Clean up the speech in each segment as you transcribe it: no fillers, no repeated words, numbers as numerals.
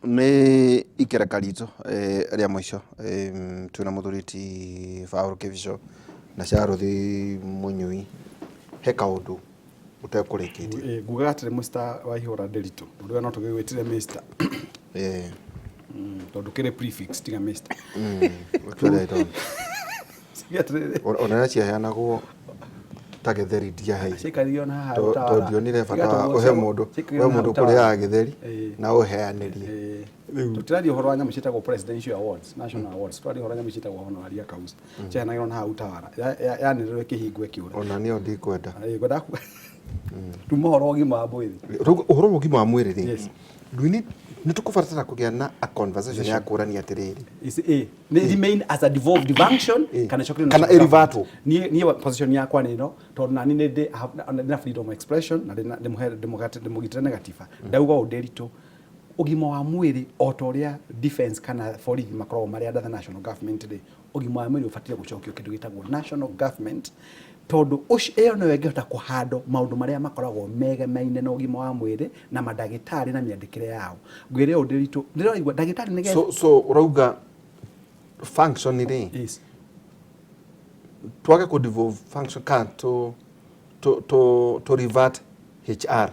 Nĩ ikereka ritũ rĩa mũico twĩna mũthuriti Kibicho na Sharothi Munyui he kaũndũ ũtekũrĩkĩtie. Ngugaga atĩrĩ Mr. Waihũra Nderitu ũrĩa no tũgĩgwĩtire Mr. Tondũ kĩrĩ prefix tiga Mr. Ona ciaheanagwo ta gĩtheri ndiahei cikario na haha ũtawara tondũ ndionire bata ũhe mũndũ kũrĩaga gĩtheri na ũheanĩrie. Tũtiraria ũhoro wa nyamũ ciĩtagwo presidential awards, national awards, tũraria ũhoro wa nyamũ ciĩtagwo honoraria causa ciaheanagĩrwo na haha ũtawara yanĩrĩrwo kĩhingo kĩũra. Ona niĩ ndikwenda ngwenda tuma ũhoro wa ũgima wa mwĩrĩ. Ũhoro wa ũgima wa mwĩrĩ rĩ nĩ tũkũbatara kũgĩa na a conversation ya kũrania atĩrĩrĩ remain as a devolved function kana erivato. Niĩ position yakwa nĩ ĩno tondũ nani nĩ ndĩ freedom of expression na ndĩmũgitĩre negative. Ndauga Nderitu ũgima wa mwĩrĩ o ta ũrĩa defense kana borithi makoragwo marĩ under the national government rĩ ũgima wa mwĩrĩ ũbatiĩ gũcokio kĩndũ gĩtagwo national government tondũ ĩyo nĩyo ĩngĩhota kũhandwo maũndũ marĩa makoragwo megemaine na ũgima wa mwĩrĩ na mandagĩtarĩ na mĩandĩkĩre yao. Ngwĩre Nderitu ndĩraigua ndagĩtarĩ nĩgetha so ũrauga function rĩ twage kũ devolve function kana to revert HR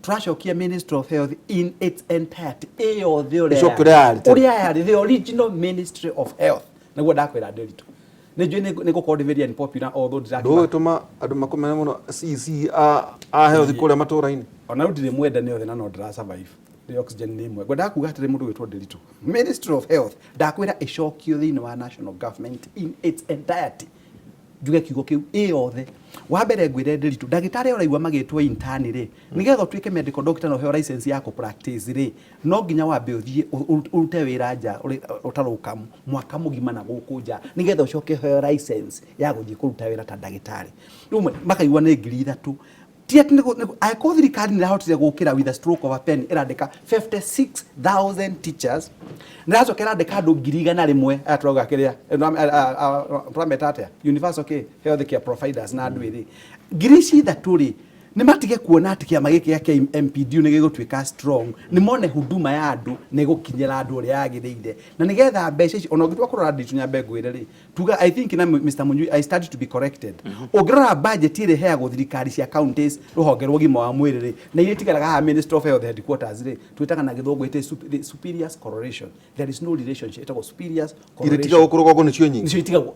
turacokia Ministry of Health in its entirety ũrĩa yarĩ the original Ministry of Health nĩguo ndakwĩra Nderitu nĩ gũkorwo very unpopular although ndũgĩtũma andũ makomene mũno CC a health kũrĩa matũũra-inĩ ona ndire mwenda nĩ othe na no ndĩra survive the oxygen nĩ imwe ngwenda kuga atĩrĩ mũndũ wĩtwo Nderitu Ministry of Health ndakwĩra ĩcokio thĩinĩ wa national government in its entirety njuge kiugo kĩu yothe. Wa mbere ngwĩre Nderitu ndagĩtarĩ ũraigua magĩtwo intern rĩ nĩgetha ũtuĩke medical doctor na ũheo license ya practice rĩ no nginya wambe ũthiĩ ũrute wĩra nja ũtarũka mwaka mũgima na gũkũ nja nĩgetha ũcoke ũheo license ya gũthiĩ kũruta wĩra ta ndagĩtarĩ. Rĩu makaigua nĩ 3,000 ti ati aĩkorwo thirikari nĩ ĩrahotire gũkĩra with a stroke of a pen ĩrandĩka 56,000 teachers nĩracoka ĩrandĩka andũ 100,000 aya turauga kĩrĩa tũrameta atĩa universal health care providers na andũ ĩrĩ ngiri ici ithatũ rĩ nĩ matige kuona atĩ kĩama gĩkĩ gĩa MPDU nĩ gĩgũtuĩka strong nĩ mone huduma ya andũ nĩ gũkinyĩra andũ ũrĩa yagĩrĩire na nĩgetha mbeca ici ona ũngĩtua kũrora Nderitu nyambe ngwĩre rĩ tuga I think na Mr. Munyui I started to be corrected ũngĩrora budget ĩrĩa ĩheagwo thirikari cia counties rũhonge rwa ũgima wa mwĩrĩ rĩ na iria itigaraga haha Ministry of Health headquarters rĩ twĩtaga na gĩthũngũ ĩtĩ superior correlation there is no relationship ĩtagwo superior correlation itiga gũkũrũgwo nĩcio nyingi nĩcio itigagwo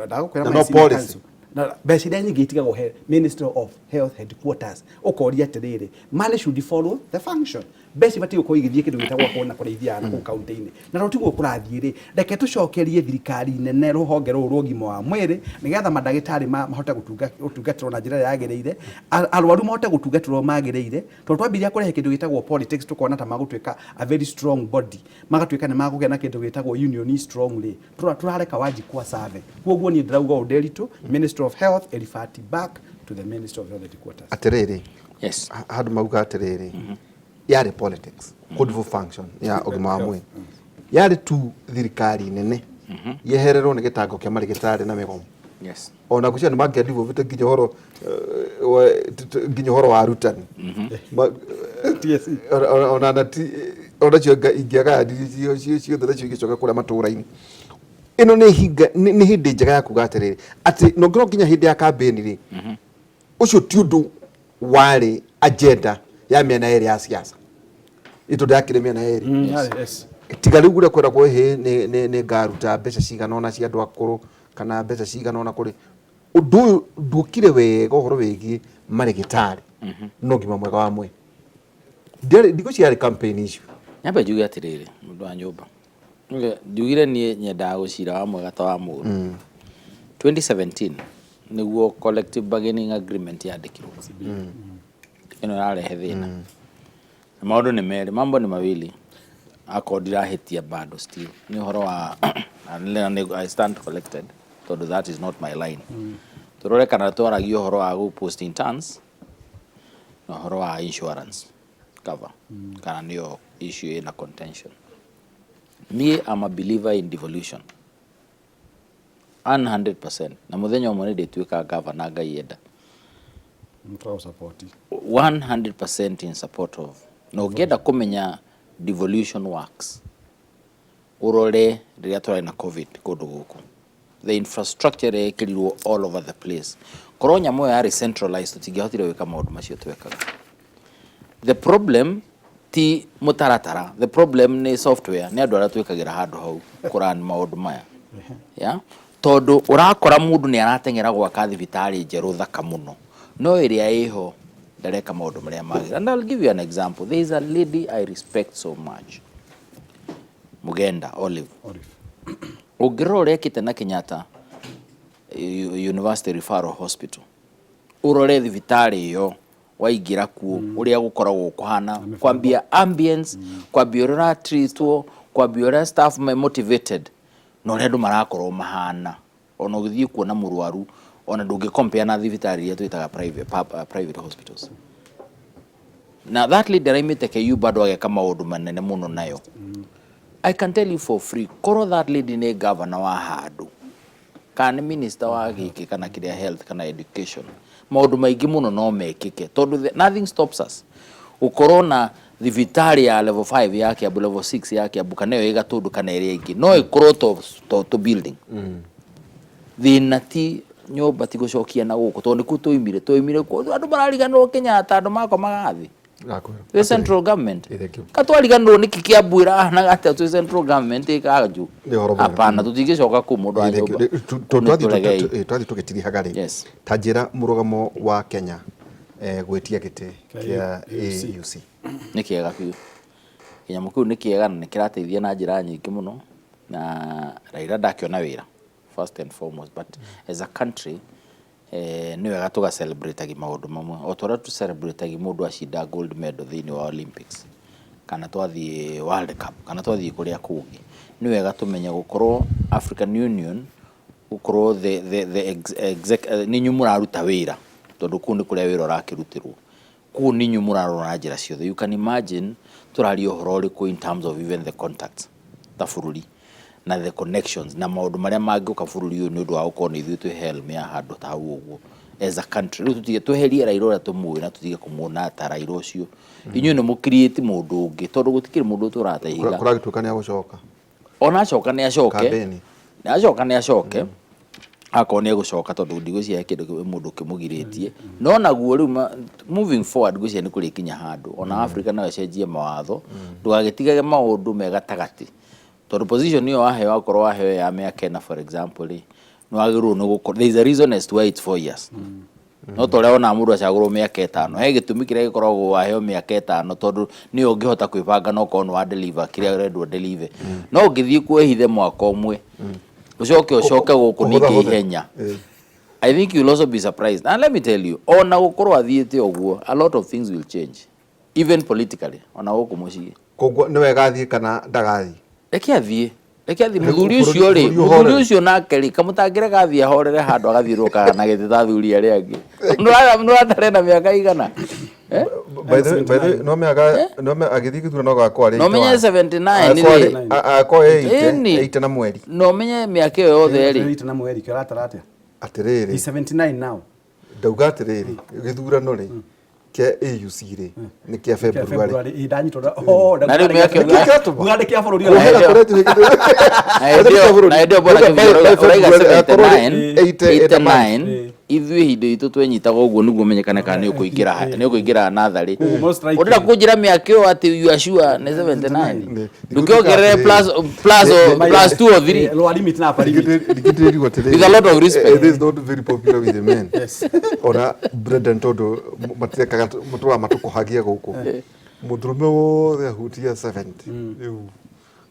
ndakwĩra no policy na mbeca iria nyingĩ itigagwo Ministry of Health headquarters ũkoria atĩrĩrĩ man should follow the function mbeca ibatiĩ gũkorwo igĩthiĩ kĩndũ gĩtagwo kuona kũrĩithia na kũu kaunti-inĩ na no tiguo kũrathiĩ rĩ reke tũcokerie thirikari nene rũhonge rũrũ rwa ũgima wa mwĩrĩ nĩgetha mandagĩtarĩ mahote gũtungatĩrwo na njĩra yagĩrĩire arwaru mahote gũtungatĩrwo magĩrĩire tondũ twambiria kũrehe kĩndũ gĩtagwo politics tũkona ta magũtuĩka a very strong body magatuĩka nĩ magũgĩa na kĩndũ gĩtagwo union strongly tũrareka Wanjikũ serve kuoguo niĩ ndĩrauga Nderitu Ministry of Health revert back to the Ministry of Health headquarters. Atĩrĩrĩ yes handũ mauga atĩrĩrĩ yarĩ politics good function ya ũgima wa mwĩrĩ yarĩ tu thirikari nene yehererwo nĩ gĩtango kĩa marĩgĩtarĩ na mĩgomo yes ona gũcia nĩ mangĩadivovite nginya ũhoro wa arutani ona cio ingĩaga ciothe cio igĩcoka kũrĩa matũũra-inĩ. Ĩno nĩ hĩndĩ njega ya kuga atĩrĩrĩ atĩ no nginya hĩndĩ ya kambĩni rĩ ũcio ti ũndũ warĩ agenda ya mĩena ĩrĩ ya siasa ito ndakire mĩena ĩrĩ tiga rĩu gũrĩa kwenda kwĩhĩ nĩ ngaruta mbeca cigana ona cia andũ akũrũ kana mbeca cigana ona kũrĩ ũndũ ũyũ ndũkire wega ũhoro wĩgiĩ marĩgĩtarĩ no ngima mwega wa mwĩrĩ ndiko ciarĩ campaign icio nyambe njuge atĩrĩrĩ mũndũ wa nyũmba njugire niĩ nyendaga gũcira wa mwega ta wa mũndũ 2017 nĩguo collective bargaining agreement yandĩkirwo ĩno yarehe thĩna na maũndũ nĩ merĩ mambo nĩ mawili ako ndirahĩtia bado still nĩ ũhoro wa I stand collected tondũ that is not my line tũrore kana twaragia ũhoro wa gũ post interns na ũhoro wa insurance cover kana nĩyo issue ĩna contention. Me I'm a believer in devolution 100% na mũthenya ũmwe ndĩtuĩka governor ngaienda 100% in support of no ngenda kũmenya devolution works urore riria twari na covid kundu guku the infrastructure yekirirwo all over the place korwo nyamo yari centralized tutingihotire wika maundu macio twekaga. The problem ti mutaratara, the problem ni software ni andu aria twikagira handu hau kurani maundu maya ya tondu urakora mundu ni aratengera gwaka thibitari njeru thaka muno no iria iho ndareka maundu maria magira. And I'll give you an example. There is a lady I respect so much, Mugenda Olive. Ugirore kite na Kenyatta University Referral Hospital urore thibitari yo waigira kuo uria gukoragwo kuhana kwambia ambience kwambia ura treatwo kwambia ura staff motivated no rendu marakorwo mahana ona githii kuona murwaru ona ndungi compare na thibitari iria twitaga private hospitals. Now that leader I met you bado ageka maundu manene muno nayo. I can tell you for free koro that lady ne governor wa handu kana minister wa giki kana kiria health kana education maundu maingi muno no mekike tondu nothing stops us. Ukorona thibitari ya level 5 yake ya level 6 yake ya bukaneyo iga tondu kana area ingi no ikoro to building thina ti nyoba ti gucokia na guku tondu ku tuimire ku andu marariganwo Kenyatta andu mako magathi the central government katwariganwo niki kiambwira na gata tu central government ikaju hapana tutigicoka ku mundu wa nyoba twathi tugitiri hagari tajira murugamo wa Kenya gwetia gite kia AUC ni kiega biu kinyamu kiu ni kiega na nikirateithia na njira nyingi muno na Raila ndakiona wira first and foremost, but as a country ni wega tuga celebrate agi maundu mamwe o tora tu celebrate agi mundu ashinda gold medal thini wa Olympics kana twathie World Cup kana twathie kuria kungi ni wega tumenye gukorwo African Union gukorwo the ni nyumuraruta wira tondu ku ni kuria wira rakirutirwo ku ni nyumurarona njira ciothe. You can imagine turario horori ku in terms of even the contacts ta bururi na the connections na maundu maria mangiuka bururi uyu ni undu wa ukorwo ni ithuĩ twi helm ya handu ta hau uguo as a country. Riu tutige tweherie Raila uria tumuĩ na tutige kumuona ta Raila ucio inyuĩ ni mu create mundu ungi tondu gutikiri mundu turatahiga kuragituka ni agucoka ona acoka ni acoke akone gucoka tondu ndigũcia kindu mundu kimugiritie no naguo riu moving forward ngũcia ni kuri kinya handu ona Africa no cenjie mawatho ndugagitigage maundu megatagati tondu position iyo waheo akorwo waheo ya miaka ena for example no agiru no guko there is a reason as to why it's 4 years no tore ona mundu acagurwo miaka 5 he gitumi kiria gikoragwo waheo miaka 5 tondu ni ungihota kwibanga no kono wa deliver kiria rendwo deliver no ngithii kuehithe mwaka umwe ucoke guku ningi ihenya. I think you'll also be surprised. And let me tell you, ona gukorwo athiete oguo a lot of things will change even politically ona guku mucii koguo ni wega athie kana ndagathi eki athie muthuri ucio nake ri kamutangire gathie horere handu agathiruka na giti ta thuri aria angi no atarena miaka igana by the no me agithii githura no gakwa ri no menye 79 ni ako 8 na mweri no menye miaka iyo yothe ri 8 na mweri kira atarate atiriri 79 now ndauga atiriri githurano ri kia AUC ri ni kia February idani tonda na riu miaka ngade kia bururi na ndio bora uraiga 79 ithuĩ hindu itu twenyitaga uguo niguo menyekane kana ni ukuingira nathari urira kunjira miaka iyo ati you are sure ni 79 ndukiongerere plus 2 or 3 lower limit na pari with a lot of respect. It is not very popular with the men. Yes. Ora Brendan todo mateka mutura matukuhagia guku muthurume wothe ahutia 70 riu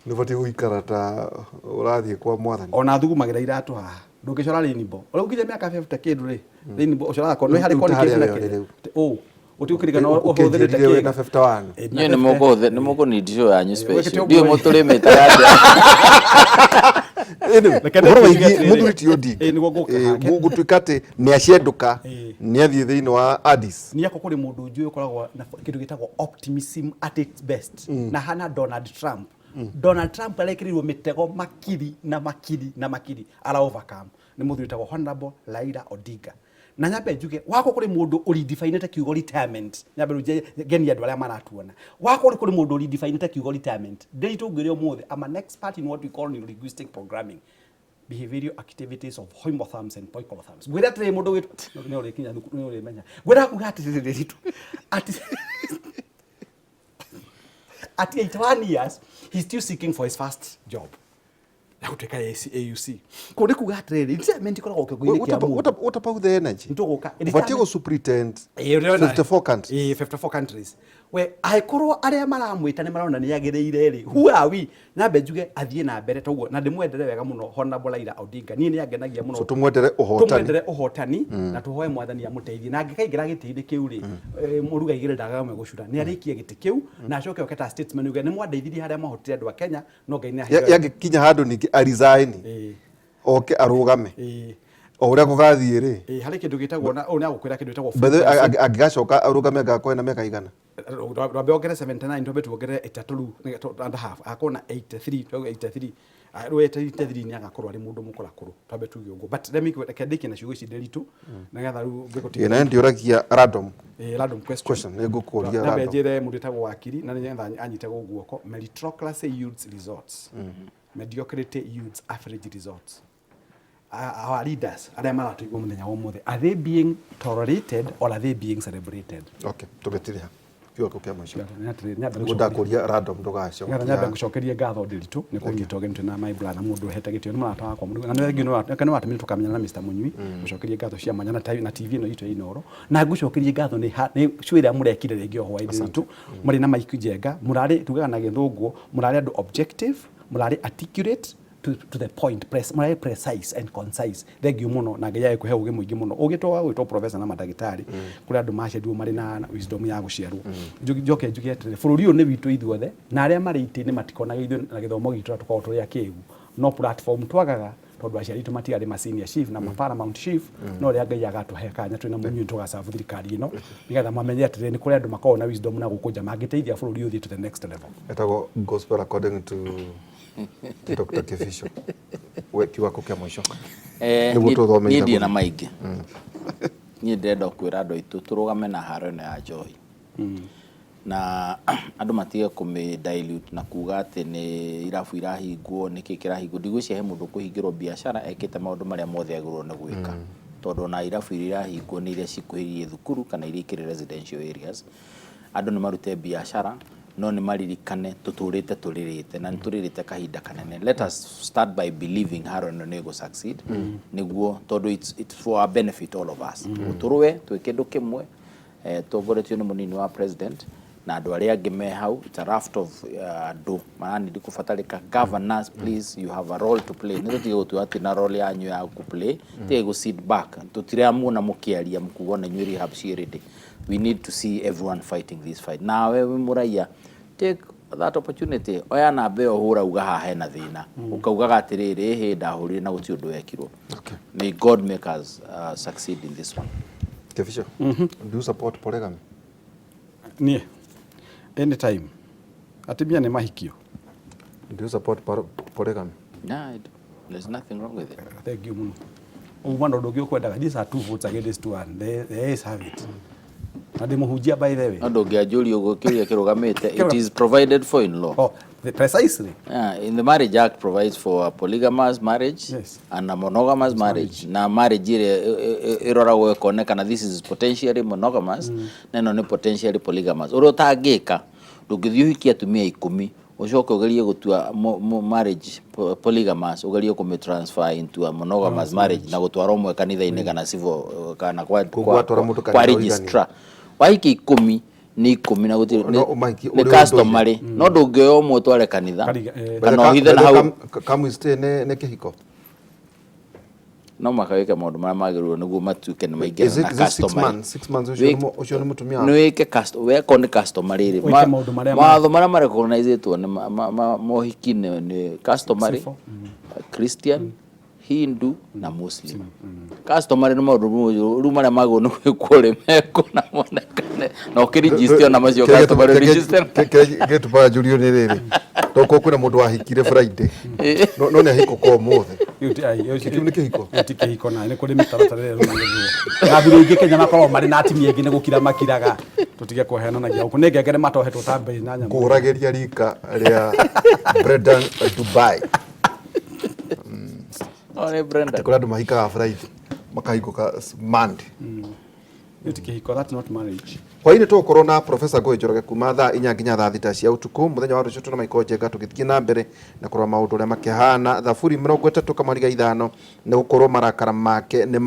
ni bati guikara ta urathie kwa mwathani ona thugumagira iratu ha ndungicora Rainbow ora ukije miaka 50 kindu ri Rainbow ucora ko no hari ko ni utiukirigana uhutherete kindu na 51 nyo ni muko ni dio ya special dio muturimeta yake muthuri ti odi gutuikate ni acienduka ni athie thiini wa Addis ni akokuri mundu njui ukoragwo na kindu gitagwo optimism at its best na hana Donald Trump Donald Trump alekirirwo mitego makiri na makiri na makiri ala overcome ni muthuri tagwo Honorable Raila Odinga na nyambe njuge wako kuri mundu uridefinite kiugo retirement nyambe ruje geni andu aria maratuona wako kuri mundu uridefinite kiugo retirement ndiritu ngire omothe I'm an expert in what we call linguistic programming behavioral activities of homotherms and poikilotherms gwira tire mundu witu no uri kinya no uri menya gwira kugati ndiritu at 81 years he's still seeking for his first job na kuteka AUC kuri kugatrere retirement ikoragwo kiguithia what about the energy ntuguka Vatigo superintendent 54 countries 54 countries we aikorwo aria maramwita ni marona ni yagireire ri who are we na benjuge athie na mbere toguo na ndimwendere wega muno Honorable Raila Odinga ni yagenagia muno so tumwendere uhotani na tuhoe mwathani amuteithie na ngikaingira gitiri kiu ri muruga igire ndagamwe gucura ni arikie giti kiu na acoke oketa statement uge ni mwandeithirie haria mahotire andu a Kenya no ngai ni yagikinya handu ningi resign oke arugame oria kugathie ri hari kindu gitagwo na ona gukwira kindu gitagwo bethe agigacoka arugame gakwe na meka igana Rwambe ogere 79 ndombe tuogere 3 and a half akona 83 rwete 83 ni agakorwo ari mundu mukora kuru twambe tuge ugo but let me kedeki na ciugo ici nderitu na getha ru ngikutia na ndi urakia random random question ngukuria random random njire mundu etagwo wakiri na nyenza anyite guoko meritocracy yields results mediocrity yields average results our leaders aria maratuigwo muthenya wa muthe are they being tolerated or are they being celebrated okay tugetiria kioko kia mwisho ngudakuria random ndugacio nyambe ngucokerie ngatho ndiritu ni kunyita ogeni na my brother mundu hete gitio ni marata wakwa mundu na ngi no watumire tukamenya na Mr Munyui ngucokerie ngatho cia manya na TV no itu inoro na ngucokerie ngatho ni cwira murekire ringi ohwa ndiritu muri na maiku jenga murari tugaga na githungu murari andu objective murari articulate to the point murari precise and concise thengio muno na ngai yae kuhe ugi muingi muno ugitwa gwitwo professor na mandagitari kuri andu macedu mari na wisdom ya guciarwo njoke njuge atire bururi uyu ni witu ithuothe na aria mari itini matikona ithu na githomo gitu tukorwo turi akigu no platform twagaga tondu aciari tu matiari ma senior chief na paramount chief no ria ngai agatuhe kanya twina Munyui tugacabu thirikari ino nigetha mamenye atire ni kuri andu makorwo na wisdom na gukunja mangiteithia bururi uthi to the next level etago gospel according to Dr. Kibicho weki wako kia mwisho ni ndi na maingi ni ndenda kwira andu itu turugame na harone ya joy na andu matige kumi dilute na kuga ati ni irafu irahingwo ni kikirahingwo ndigwicia he mundu kuhingirwo biashara ekite maundu maria mothe agirwo ni gwika tondu na irafu irahingwo ni iria cikuhirie thukuru kana iria ikiri residential areas andu ni marute biashara no ni maririkane tuturite turirite na turirite kahinda kanene let us start by believing Haron no go succeed niguo tondu it's for our benefit all of us uturwe twikindu kimwe togoretio ni munini wa president na andu aria angi me hau it's a raft of do maana ndi kufatarika governors please you have a role to play ndio tigo tu ati na role yanyu ya ku play tigo sit back tutire amuna mukiaria mukugona nywiri habshiride we need to see everyone fighting this fight now wewe muraia take that opportunity oya na beo hura uga hahe na thina ukaugaga atiriri hinda hurire na guti undu wekirwo okay may God make us succeed in this one Kibicho do you support polygamy nie anytime atimia ni mahikio do you support polygamy no there's nothing wrong with it thank you muno umando ndogio kwendaga these are two votes against one there is have it ade muhujia by the way ando ngiajuri ugo kiria kirugamite it is provided for in law precisely in the marriage act provides for a polygamous marriage and a monogamous marriage na marriage irora wekonekana this is potentially monogamous neno ni potentially polygamous uro tagika ndungithio hikia tumia 10 ucoke ugerie gutua marriage polygamous ugerie kume transfer into a monogamous marriage na gutwara umwe kanitha-ini kana civil kana kwa registrar waiki 10 ni 10 na gutire ni customary no ndungioyo umwe tware kanitha kana hithe na hau kamwiste ne kihiko no makaweka maundu maria magirwo niguo matuike ni maingira na customary 6 months ucio ni mutumia no weke customary weko ni customary ri maatho maria marecognizetwo ni mohiki ni customary Christian Hindu na Muslim. Customer no maundu ru maria mago no kwore meko na monekane na ukiregister na macio customer register getu ba Julio ni riri toko kuna mundu wahikire Friday no ne hiko ko mothe kiu ni kihiko tikihiko na ni kuri mitaratara ru na biru ingi Kenya makoro mari na atimia ingi ni gukira makiraga tutige kuhenanagia huko ni ngengere matohetwo tambe na nyama kurageria rika ria Brendan Dubai one Brenda kura andu mahikaga Friday makahikoka Monday tikihiko that's not marriage hwaini tukorwo na Professor Ngũĩ Njoroge kuma thaa 4 nginya thaa 6 cia utuku muthenya wa rucio tuna maiko njega tugithie na mbere na kurwa maundu uria makihana thaburi 30 kamariga 5 ni gukorwo marakara make ni